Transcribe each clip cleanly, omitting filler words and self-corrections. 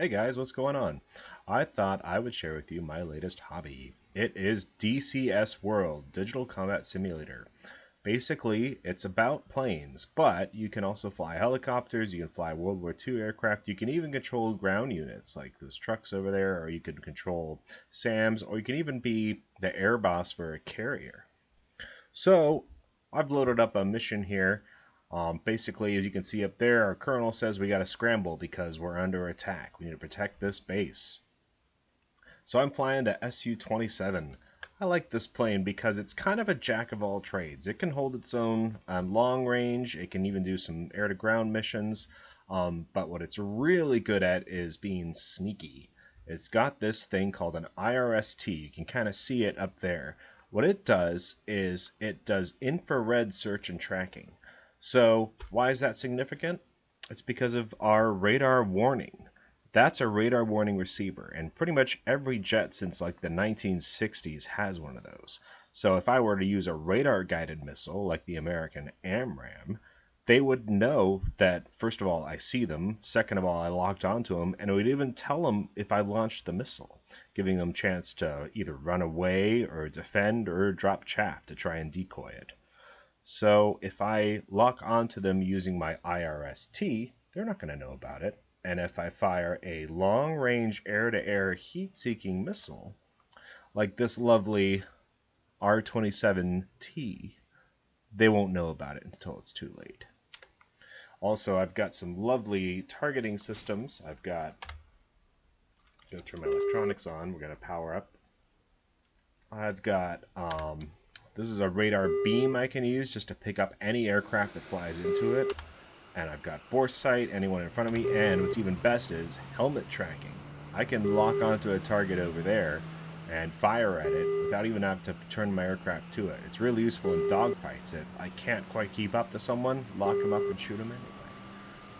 Hey guys, what's going on? I thought I would share with you my latest hobby. It is DCS World, Digital Combat Simulator. Basically, it's about planes, but you can also fly helicopters, you can fly World War II aircraft, you can even control ground units like those trucks over there, or you can control SAMs, or you can even be the air boss for a carrier. So, I've loaded up a mission here. Basically, as you can see up there, our colonel says we got to scramble because we're under attack. We need to protect this base. So I'm flying the Su-27. I like this plane because it's kind of a jack of all trades. It can hold its own on long range. It can even do some air-to-ground missions. But what it's really good at is being sneaky. It's got this thing called an IRST. You can kind of see it up there. What it does is it does infrared search and tracking. So why is that significant? It's because of our radar warning. That's a radar warning receiver, and pretty much every jet since like the 1960s has one of those. So if I were to use a radar guided missile like the American AMRAAM, they would know that, first of all, I see them, second of all, I locked onto them, and it would even tell them if I launched the missile, giving them a chance to either run away or defend or drop chaff to try and decoy it. So if I lock onto them using my IRST, they're not going to know about it. And if I fire a long-range air-to-air heat-seeking missile, like this lovely R-27T, they won't know about it until it's too late. Also, I've got some lovely targeting systems. I'm going to turn my electronics on. We're going to power up. I've got this is a radar beam I can use just to pick up any aircraft that flies into it. And I've got foresight, anyone in front of me, and what's even best is helmet tracking. I can lock onto a target over there and fire at it without even having to turn my aircraft to it. It's really useful in dogfights. If I can't quite keep up to someone, lock them up and shoot them anyway.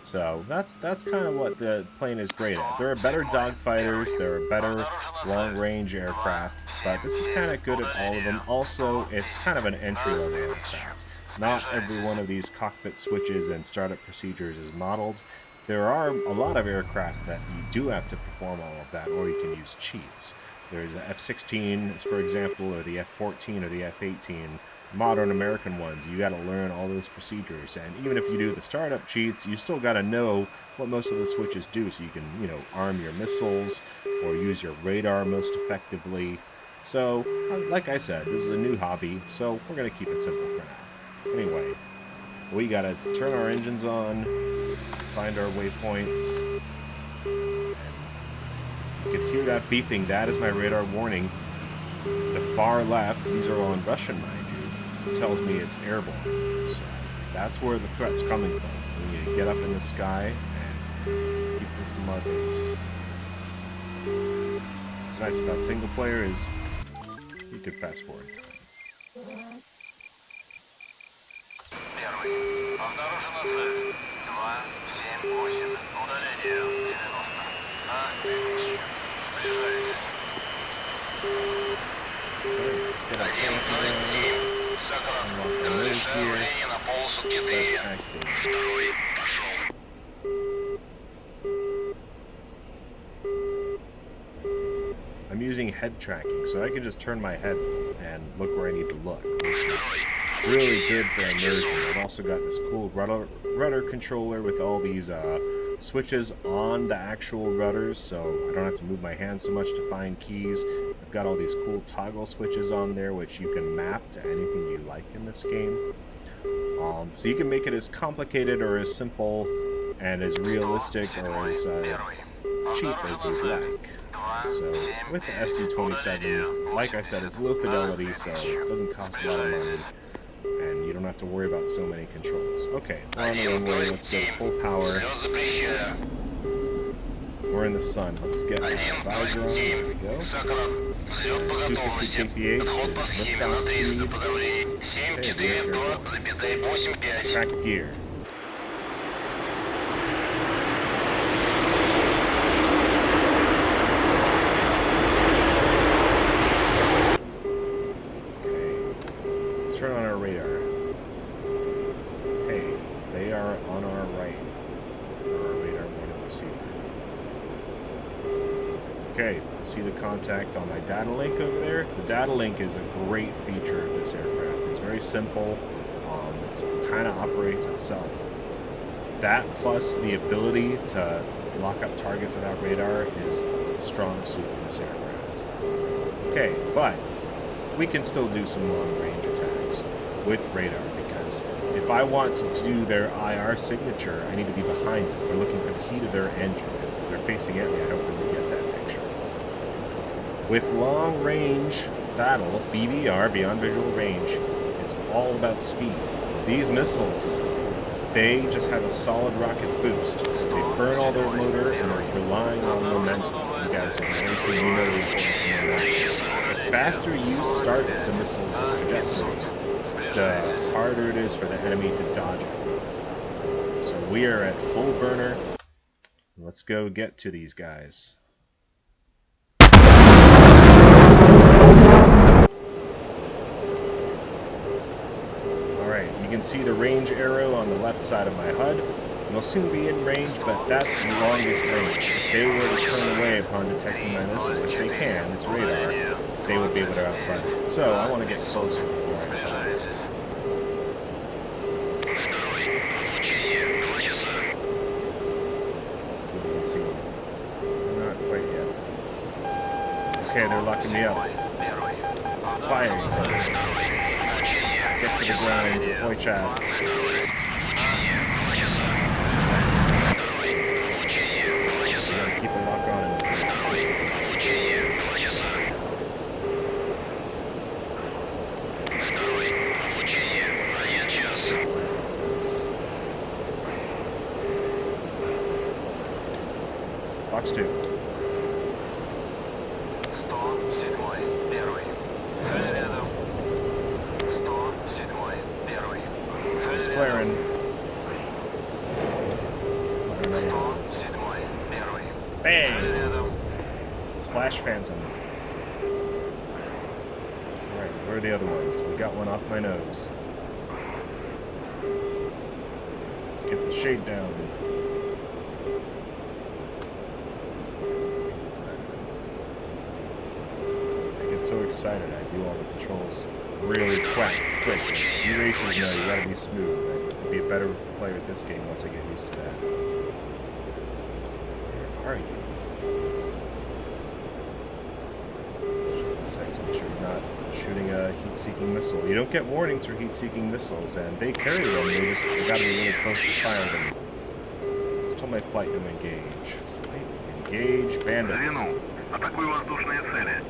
So that's kind of what the plane is great at. There are better dogfighters, there are better long-range aircraft, but this is kind of good at all of them. Also, it's kind of an entry-level aircraft. Not every one of these cockpit switches and startup procedures is modeled. There are a lot of aircraft that you do have to perform all of that, or you can use cheats. There's the F-16, for example, or the F-14 or the F-18. Modern American ones, you got to learn all those procedures, and even if you do the startup cheats, you still got to know what most of the switches do, so you can, arm your missiles or use your radar most effectively. So, like I said, this is a new hobby, so we're going to keep it simple for now. Anyway, we got to turn our engines on, find our waypoints, and you can hear that beeping. That is my radar warning. The far left, these are all in Russian, mind you, tells me it's airborne. So that's where the threat's coming from. We need to get up in the sky and keep it from our base. What's nice about single player is you can fast forward. I'm using head tracking, so I can just turn my head and look where I need to look, which is really good for immersion. I've also got this cool rudder controller with all these switches on the actual rudders, so I don't have to move my hands so much to find keys. I've got all these cool toggle switches on there, which you can map to anything you like in this game. So you can make it as complicated or as simple and as realistic or as cheap as you'd like. So with the Su-27, like I said, it's low fidelity, so it doesn't cost a lot of money, and you don't have to worry about so many controls. Okay, we're on the runway, let's go to full power. We're in the sun, let's get our visor on, there we go. 250 kph, liftoff speed. Okay, veer careful. Track gear. Turn on our radar. Okay, they are on our right for our radar warning receiver. Okay, see the contact on my data link over there? The data link is a great feature of this aircraft. It's very simple. It kind of operates itself. That plus the ability to lock up targets without radar is a strong suit of this aircraft. Okay, but we can still do some long-range attacks with radar, because if I want to do their IR signature, I need to be behind them. We're looking for the heat of their engine. If they're facing at me, I don't really get that picture. With long-range battle, BVR, beyond visual range, it's all about speed. These missiles, they just have a solid rocket boost. They burn all their motor and are relying on momentum. You guys are obviously, you know the importance of momentum. The faster you start the missile's trajectory, the harder it is for the enemy to dodge it. So we are at full burner. Let's go get to these guys. You can see the range arrow on the left side of my HUD. We'll soon be in range, but that's the longest range. If they were to turn away upon detecting my missile, which they can, it's radar, they would be able to outrun it. So I want to get closer before I fire. So you can see them. Not quite yet. Okay, they're locking me up. Fire. Get to the ground, deploy chaff. Keep a lock on it. Box 2. Flaring. Bang! Splash Phantom. Alright, where are the other ones? We got one off my nose. Let's get the shade down. I get so excited, I do all the controls really quick. You racers know you gotta be smooth. I'll be a better player at this game once I get used to that. Where are you? Make sure he's not shooting a heat-seeking missile. You don't get warnings for heat-seeking missiles, and they carry them. They gotta be really close to fire them. Let's tell my flight to engage. Engage bandits. Атакуй воздушные цели.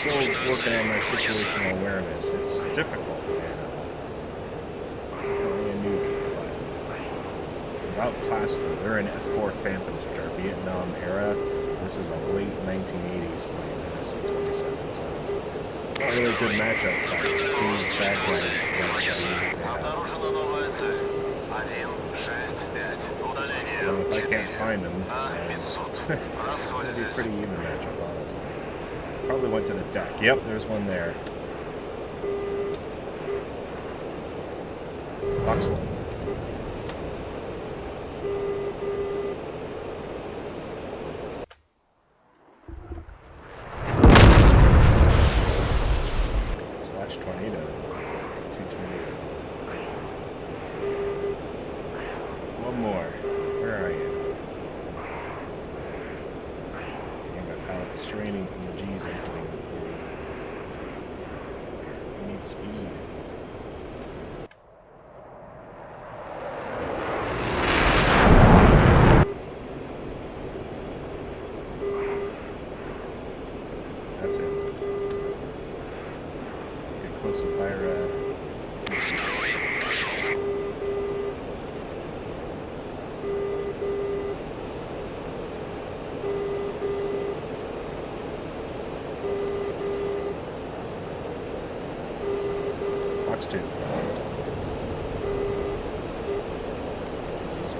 Still working on my situational awareness. It's difficult, man. I'm really a newbie, but I've outclassed them. They're in F4 Phantoms, which are Vietnam era. This is the late 1980s plane, the SU-27, so it's not really a good matchup fight. These bad guys if I can't find them, it'll be a pretty even matchup, honestly. Probably went to the deck. Yep, there's one there. Box 1. Splash tornado. 2 tornado. One more. Where are you? It's straining from the G's opening. We need speed.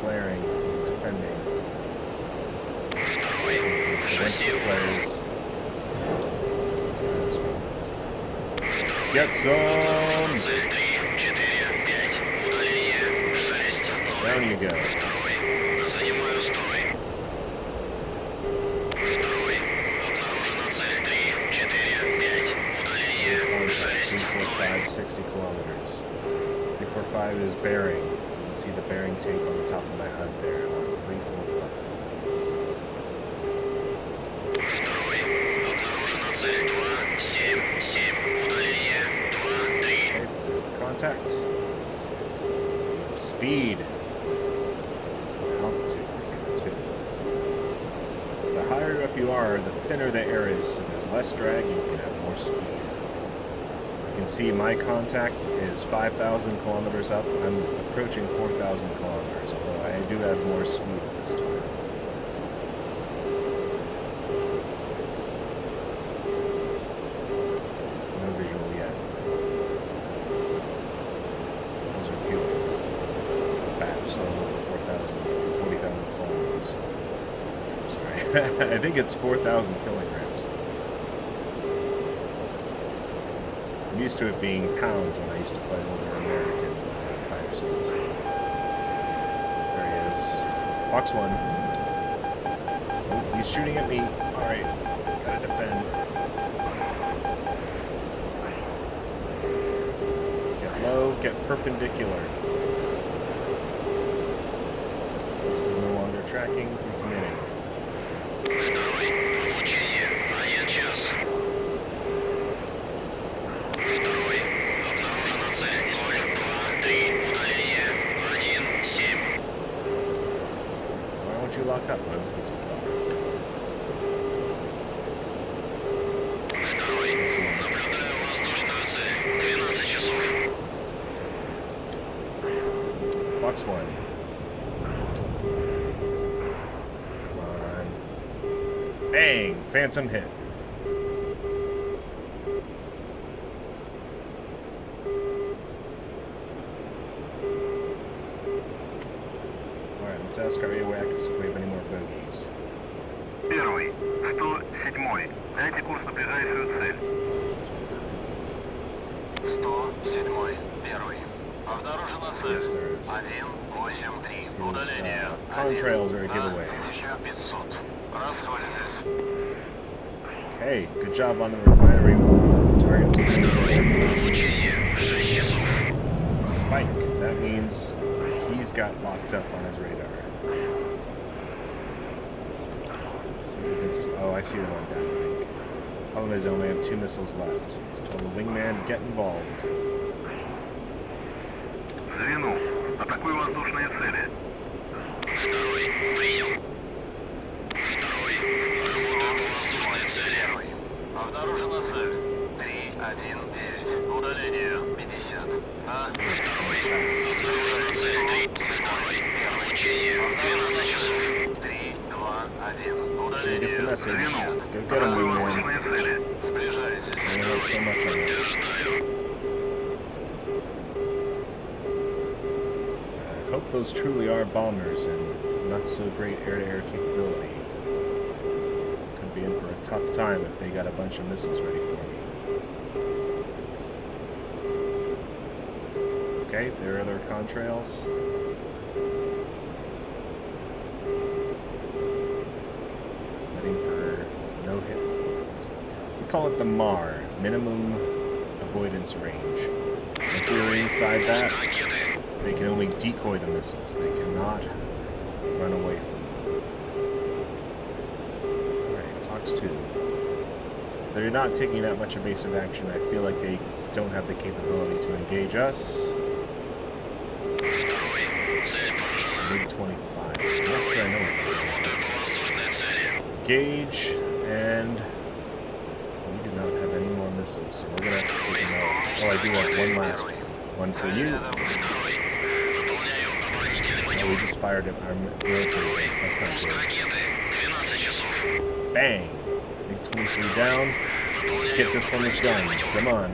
flaring. He's defending. So once he flares... Get some! Down you go. Contact 345, 60 kilometers. 345 is bearing. You can see the bearing tape on the top of my HUD there. 345. Okay, there's the contact. Speed. Altitude. Too. The higher up you are, the thinner the air is, so there's less drag, you can have more speed. You can see my contact is 5,000 kilometers up. I'm approaching 4,000 kilometers, although I do have more speed this time. No visual yet. Those are fuel. Fast, so 40,000 kilometers. Sorry. I think it's 4,000 kilograms. I'm used to it being pounds when I used to play older American fighter sims. There he is. Fox 1. Oh, he's shooting at me. Alright. Gotta defend. Get low, get perpendicular. This is no longer tracking, recommitting. Lock up, let's get too far. Fox 1. Come on. Bang! Phantom hit. Let's ask our AOA actors if we have any more bogeys. Первый, 107. Дайте курс на ближайшую цель. 107. Первый. Обнаружена цель. 183. Удаление. Contrails are a giveaway. 1500. Расходитесь. Okay, good job on the refinery. Target's Spike. That means he's got locked up on his radar. Oh, I see the one downlink. Problem is I only have 2 missiles left. So tell the wingman, get involved. Звено. Атакуй воздушные цели. Второй. Принял. Второй. Работаю воздушные цели. Обнаружена цель. 319. Удаление 50. На. Второй. Обнаружена цель. 3. Второй. Обучение. 12 часов. 3, 2, 1. Should get the message. Go get him, wingman. Сближайтесь. I have so much on this. I hope those truly are bombers and not so great air-to-air capability. Could be in for a tough time if they got a bunch of missiles ready for me. Okay, there are their contrails. Heading for no hit. We call it the MAR, minimum avoidance range. If we were inside that, they can only decoy the missiles. They cannot run away from them. Alright, Fox 2. They're not taking that much evasive action. I feel like they don't have the capability to engage us. MiG-25. I'm not sure I know what Engage, and we do not have any more missiles, so we're going to have to take them out. Oh, I do have one last one for you. Oh, we just fired at our military base. That's not good. Bang! MiG-23 down. Let's get this one with guns. Come on.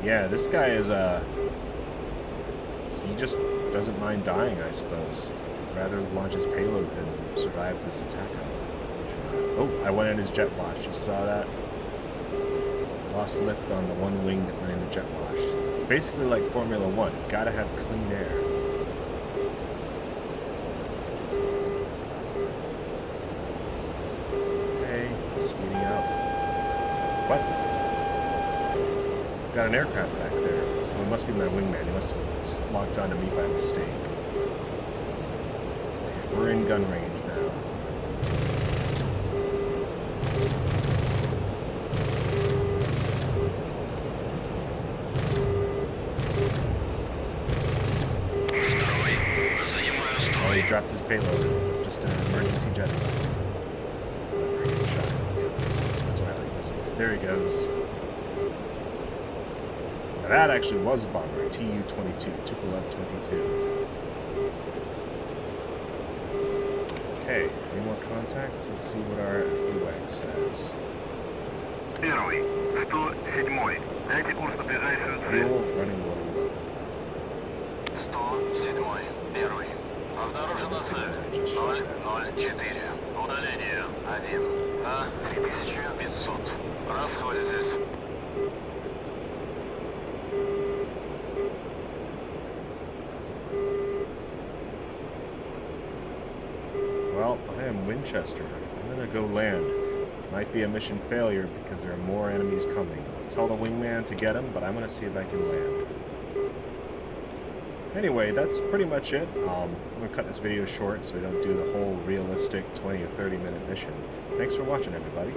Yeah, this guy is he just doesn't mind dying, I suppose. He'd rather launch his payload than survive this attack. Oh, I went in his jet wash. You saw that? Lost lift on the one wing that went in the jet wash. It's basically like Formula One. Gotta have clean air. Okay, speeding out. What? Got an aircraft back there. Well, it must be my wingman. He must have locked onto me by mistake. Okay, we're in gun range now. Oh, he dropped his payload. Just an emergency jettison. Not very good shot. That's why I like missiles. There he goes. Now that actually was a bomber, Tu-22, Tupolev-22. Okay, any more contacts? Let's see what our UX says. Первый, 107. Дайте курс на ближайшую цель. Fuel running low. 107. Первый. Обнаружена цель. 004. Удаление 1. На 3500. Расходитесь. Well, I am Winchester. I'm gonna go land. Might be a mission failure because there are more enemies coming. I'll tell the wingman to get him, but I'm gonna see if I can land. Anyway, that's pretty much it. I'm gonna cut this video short so we don't do the whole realistic 20 or 30 minute mission. Thanks for watching, everybody.